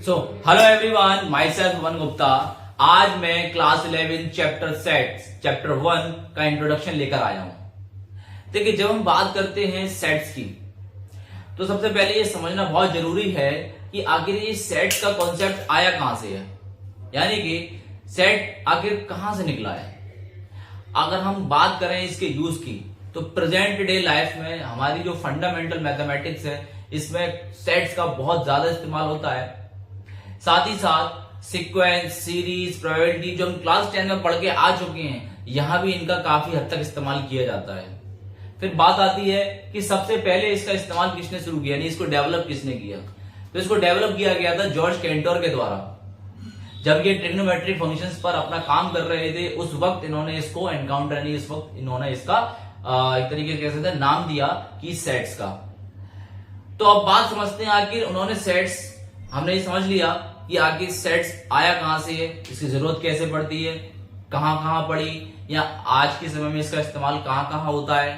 So hello everyone, my self one Gupta. आज मैं class 11 chapter sets chapter 1 का introduction लेकर आया हूं। देखिए, जब हम बात करते हैं सेट्स की तो सबसे पहले ये समझना बहुत जरूरी है कि आखिर ये सेट का कॉन्सेप्ट आया कहां से है, यानी कि सेट आखिर कहां से निकला है। अगर हम बात करें इसके यूज की तो प्रेजेंट डे लाइफ में हमारी जो फंडामेंटल मैथमेटिक्स है इसमें सेट्स का बहुत ज्यादा इस्तेमाल होता है। साथ ही साथ सीक्वेंस, सीरीज, प्रोबेबिलिटी जो हम क्लास 10 में पढ़ के आ चुके हैं, यहां भी इनका काफी हद तक इस्तेमाल किया जाता है। फिर बात आती है कि सबसे पहले इसका इस्तेमाल किसने शुरू किया, यानी इसको डेवलप किसने किया। तो इसको डेवलप किया गया था जॉर्ज कैंटोर के द्वारा। जब ये ट्रिग्नोमेट्रिक फंक्शंस पर अपना काम कर रहे थे, उस वक्त इन्होंने इसको एनकाउंटर, यानी इस वक्त इन्होंने इसका एक तरीके से कह सकते हैं नाम दिया कि सेट्स का। तो अब बात समझते हैं, आखिर उन्होंने सेट्स, हमने ये समझ लिया कि आखिर सेट्स आया कहां से है, इसकी जरूरत कैसे पड़ती है, कहां कहां पड़ी, या आज के समय में इसका इस्तेमाल कहां कहां होता है।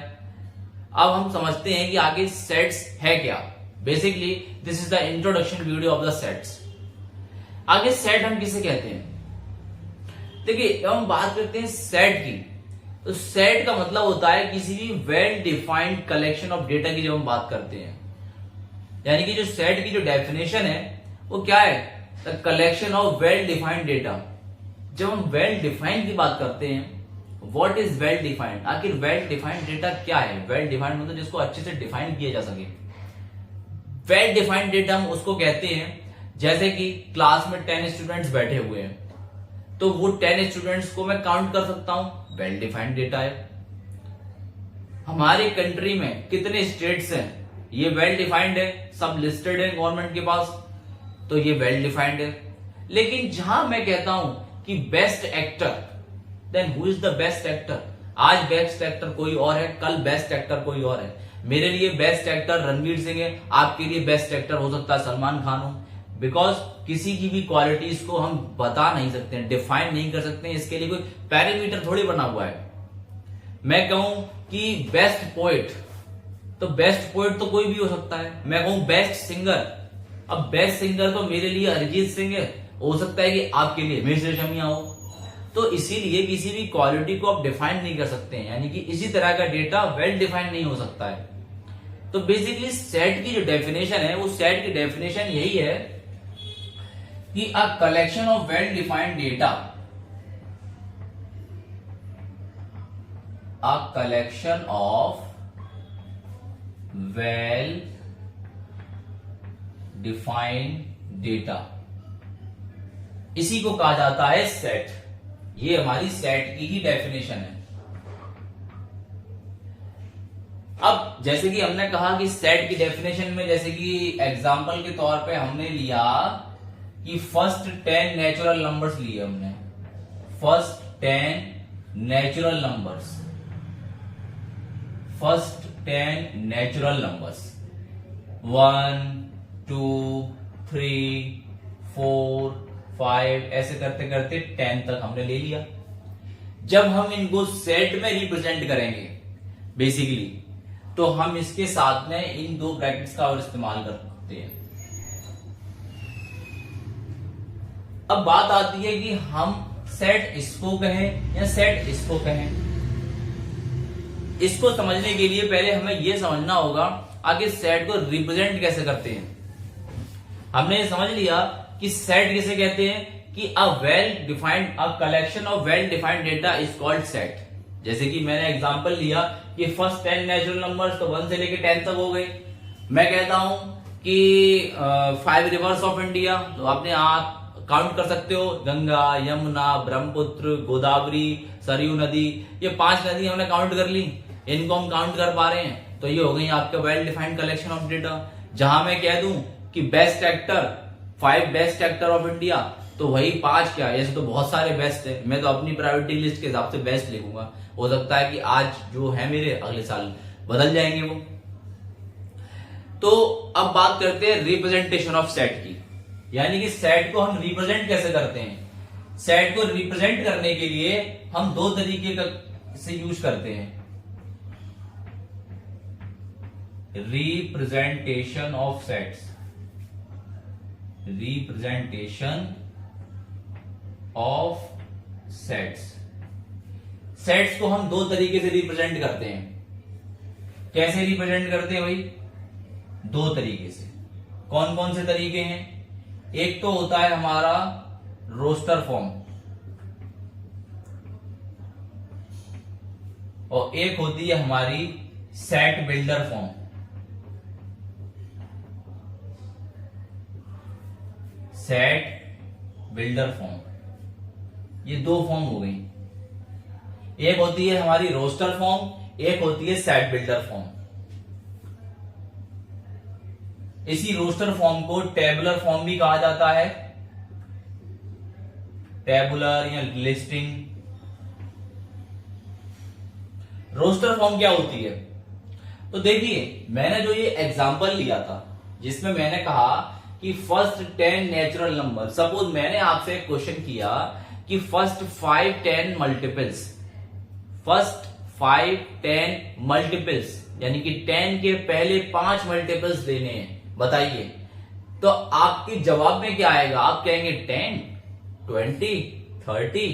अब हम समझते हैं कि आखिर सेट्स है क्या। Basically this is the introduction video of the sets. आगे सेट हम किसे कहते हैं। देखिए, जब हम बात करते हैं सेट की, तो सेट का मतलब होता है किसी भी well defined collection of data की। जब हम बात करते हैं, यानी कि जो सेट की जो डेफिनेशन है वो क्या है, the collection of well defined data. जब हम वेल डिफाइंड की बात करते हैं, व्हाट इज वेल डिफाइंड, आखिर वेल डिफाइंड डेटा क्या है। वेल डिफाइंड मतलब जिसको अच्छे से डिफाइन किया जा सके। वेल डिफाइंड डेटा हम उसको कहते हैं, जैसे कि क्लास में 10 स्टूडेंट्स बैठे हुए हैं, तो वो 10 स्टूडेंट्स को मैं काउंट कर सकता हूं, वेल डिफाइंड डेटा है। हमारी कंट्री में कितने स्टेट्स हैं, ये वेल डिफाइंड है, सब लिस्टेड है गवर्नमेंट के पास, तो ये वेल डिफाइंड है। लेकिन जहां मैं कहता हूं कि best actor, then who is the best actor. आज बेस्ट एक्टर कोई और है, कल बेस्ट एक्टर कोई और है। मेरे लिए बेस्ट एक्टर रणवीर सिंह है, आपके लिए बेस्ट एक्टर हो सकता है सलमान खान हो। बिकॉज किसी की भी क्वालिटीज को हम बता नहीं सकते हैं, डिफाइन नहीं कर सकते हैं, इसके लिए कोई पैरामीटर थोड़ी बना हुआ है। मैं कहूं कि बेस्ट पोएट, तो बेस्ट पोएट तो कोई भी हो सकता है। मैं कहूं बेस्ट सिंगर, अब बेस्ट सिंगर तो मेरे लिए अरिजीत सिंह है, हो सकता है कि आपके लिए मिर्च रेशमिया हो। तो इसीलिए किसी भी क्वालिटी को आप डिफाइन नहीं कर सकते हैं, यानी कि इसी तरह का डेटा वेल डिफाइंड नहीं हो सकता है। तो बेसिकली सेट की जो डेफिनेशन है, वो सेट की डेफिनेशन यही है कि a collection of well defined data, a collection of well defined data, इसी को कहा जाता है सेट। ये हमारी सेट की ही डेफिनेशन है। अब जैसे कि हमने कहा कि सेट की डेफिनेशन में, जैसे कि एग्जांपल के तौर पे हमने लिया कि फर्स्ट 10 नेचुरल नंबर्स लिए हमने, first 10 natural numbers, first 10 natural numbers 1 2 3 4 5 ऐसे करते करते 10 तक हमने ले लिया। जब हम इनको सेट में रिप्रेजेंट करेंगे बेसिकली, तो हम इसके साथ में इन दो ब्रैकेट्स का और इस्तेमाल कर सकते हैं। अब बात आती है कि हम सेट इसको कहें या सेट इसको कहें। इसको समझने के लिए पहले हमें यह समझना होगा आगे सेट को रिप्रेजेंट कैसे करते हैं। हमने ये समझ लिया कि सेट किसे कहते हैं कि a well defined, a collection of well defined data is called set. जैसे कि मैंने एग्जांपल लिया कि फर्स्ट 10 नेचुरल नंबर्स, तो 1 से लेके 10 तक हो गए। मैं कहता हूं कि 5 रिवर्स ऑफ इंडिया, तो आपने आप काउंट कर सकते हो, गंगा, यमुना, ब्रह्मपुत्र, गोदावरी, सरयू नदी, ये 5 नदी हमने काउंट कर ली, इनको हम काउंट कर पा रहे हैं, तो ये हो गई आपका well defined collection of data. जहां मैं कह दूं कि best actor, 5 best actor of India, तो वही 5 क्या, ऐसे तो बहुत सारे बेस्ट है, मैं तो अपनी प्रायोरिटी लिस्ट के हिसाब से बेस्ट लिखूंगा। हो सकता है कि आज जो है मेरे, अगले साल बदल जाएंगे वो। तो अब बात करते हैं रिप्रेजेंटेशन ऑफ सेट की, यानी कि सेट को हम रिप्रेजेंट कैसे करते हैं। सेट को रिप्रेजेंट करने के लिए हम दो तरीके से यूज करते हैं। Representation of sets, representation of sets. Sets को हम दो तरीके से रिप्रेजेंट करते हैं। कैसे रिप्रेजेंट करते हैं भाई? दो तरीके से। कौन कौन से तरीके हैं? एक तो होता है हमारा रोस्टर फॉर्म और एक होती है हमारी set builder form. Set builder form, ये दो फॉर्म हो गई। एक होती है हमारी रोस्टर फॉर्म, एक होती है सेट बिल्डर फॉर्म। इसी रोस्टर फॉर्म को टेबुलर फॉर्म भी कहा जाता है, टेबुलर या लिस्टिंग। रोस्टर फॉर्म क्या होती है? तो देखिए, मैंने जो ये एग्जांपल लिया था जिसमें मैंने कहा कि फर्स्ट 10 नेचुरल नंबर, सपोज मैंने आपसे एक क्वेश्चन किया कि फर्स्ट 5 10 मल्टीपल्स, फर्स्ट 5 10 मल्टीपल्स यानी कि 10 के पहले 5 मल्टीपल्स देने हैं, बताइए। तो आपके जवाब में क्या आएगा? आप कहेंगे 10, 20, 30,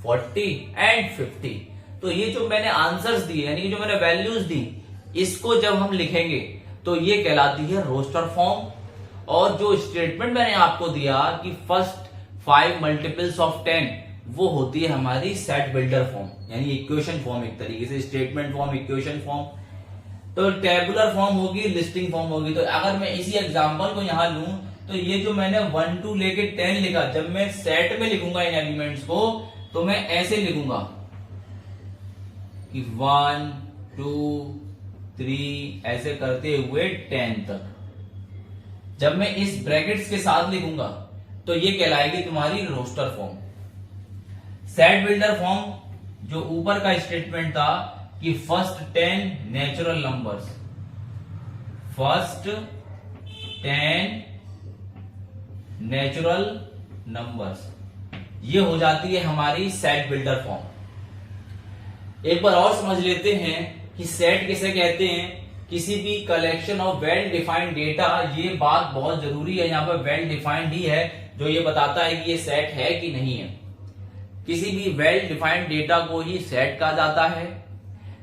40 एंड 50। तो ये जो मैंने आंसर्स दिए यानी कि जो मैंने वैल्यूज दी, इसको जब हम लिखेंगे तो ये कहलाती है रोस्टर फॉर्म। और जो स्टेटमेंट मैंने आपको दिया कि फर्स्ट 5 मल्टीपल्स ऑफ 10, वो होती है हमारी सेट बिल्डर फॉर्म यानी इक्वेशन फॉर्म, एक तरीके से स्टेटमेंट फॉर्म, इक्वेशन फॉर्म। तो टेबुलर फॉर्म होगी, लिस्टिंग फॉर्म होगी। तो अगर मैं इसी एग्जांपल को यहां लूं तो ये जो मैंने 1 2 लेके 10 लिखा, जब मैं सेट में लिखूंगा इन एलिमेंट्स को तो मैं ऐसे लिखूंगा कि 1 2 3 ऐसे करते हुए 10 तक। जब मैं इस ब्रैकेट्स के साथ लिखूंगा तो ये कहलाएगी तुम्हारी roster form. Set builder form जो ऊपर का स्टेटमेंट था कि first 10 natural numbers, first 10 natural numbers, ये हो जाती है हमारी सेट बिल्डर फॉर्म। एक बार और समझ लेते हैं कि सेट किसे कहते हैं। किसी भी collection of well defined data, ये बात बहुत जरूरी है, यहां पर वेल डिफाइंड ही है जो ये बताता है कि ये सेट है कि नहीं है। किसी भी वेल डिफाइंड डेटा को ही सेट कहा जाता है।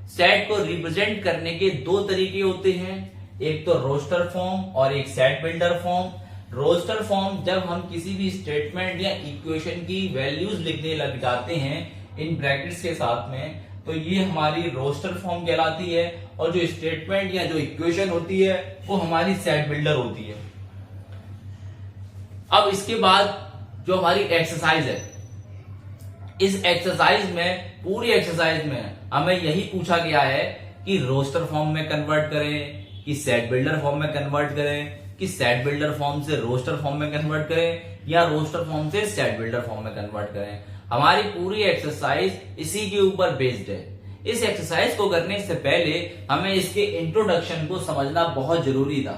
सेट को रिप्रेजेंट करने के दो तरीके होते हैं, एक तो रोस्टर फॉर्म और एक set builder form. Roster form जब हम किसी भी स्टेटमेंट या इक्वेशन की वैल्यूज लिखने लग जाते हैं इन ब्रैकेट्स के साथ में, तो ये हमारी रोस्टर फॉर्म कहलाती है। और जो स्टेटमेंट या जो इक्वेशन होती है वो हमारी सेट बिल्डर होती है। अब इसके बाद जो हमारी एक्सरसाइज है, इस एक्सरसाइज में, पूरी एक्सरसाइज में हमें यही पूछा गया है कि रोस्टर फॉर्म में कन्वर्ट करें, कि सेट बिल्डर फॉर्म में कन्वर्ट करें, कि सेट बिल्डर फॉर्म से रोस्टर फॉर्म में कन्वर्ट करें या रोस्टर फॉर्म से सेट बिल्डर फॉर्म में कन्वर्ट करें। हमारी पूरी एक्सरसाइज इसी के ऊपर बेस्ड है। इस एक्सरसाइज को करने से पहले हमें इसके इंट्रोडक्शन को समझना बहुत जरूरी था।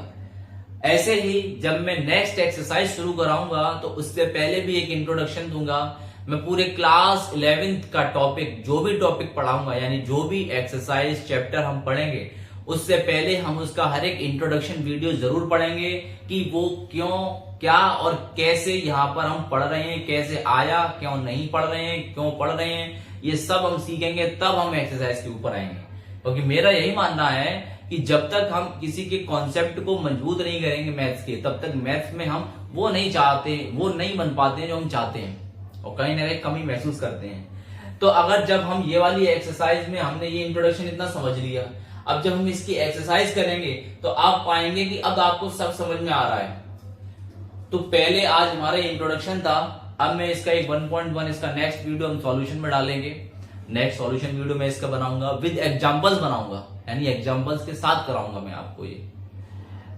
ऐसे ही जब मैं नेक्स्ट एक्सरसाइज शुरू कराऊंगा तो उससे पहले भी एक इंट्रोडक्शन दूंगा। मैं पूरे क्लास 11th का टॉपिक, जो भी टॉपिक पढ़ाऊंगा यानी जो भी एक्सरसाइज चैप्टर हम पढ़ेंगे, उससे पहले हम उसका हर एक इंट्रोडक्शन वीडियो जरूर पढ़ेंगे कि वो क्यों, क्या और कैसे यहाँ पर हम पढ़ रहे हैं, कैसे आया, क्यों नहीं पढ़ रहे हैं, क्यों पढ़ रहे हैं, ये सब हम सीखेंगे, तब हम एक्सरसाइज के ऊपर आएंगे। क्योंकि मेरा यही मानना है कि जब तक हम किसी के कॉन्सेप्ट को मजबूत नहीं करेंगे मैथ्स के, तब तक मैथ्स में हम वो नहीं चाहते, वो नहीं बन पाते जो हम चाहते हैं और कहीं ना कहीं कमी महसूस करते हैं। तो अगर जब हम ये वाली एक्सरसाइज में हमने ये इंट्रोडक्शन इतना समझ लिया, अब जब हम इसकी एक्सरसाइज करेंगे तो आप पाएंगे कि अब आपको सब समझ में आ रहा है। तो पहले आज हमारा इंट्रोडक्शन था, अब मैं इसका एक 1.1 इसका नेक्स्ट वीडियो हम सॉल्यूशन में डालेंगे। नेक्स्ट सॉल्यूशन वीडियो में इसका बनाऊंगा, विद एग्जांपल्स बनाऊंगा, यानी एग्जांपल्स के साथ कराऊंगा मैं आपको ये।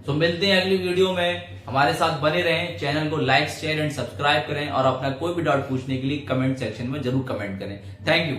तो मिलते हैं अगली वीडियो में, हमारे साथ बने रहें। चैनल को लाइक, शेयर एंड सब्सक्राइब करें और अपना कोई भी डाउट पूछने के लिए कमेंट सेक्शन में जरूर कमेंट करें। Thank you.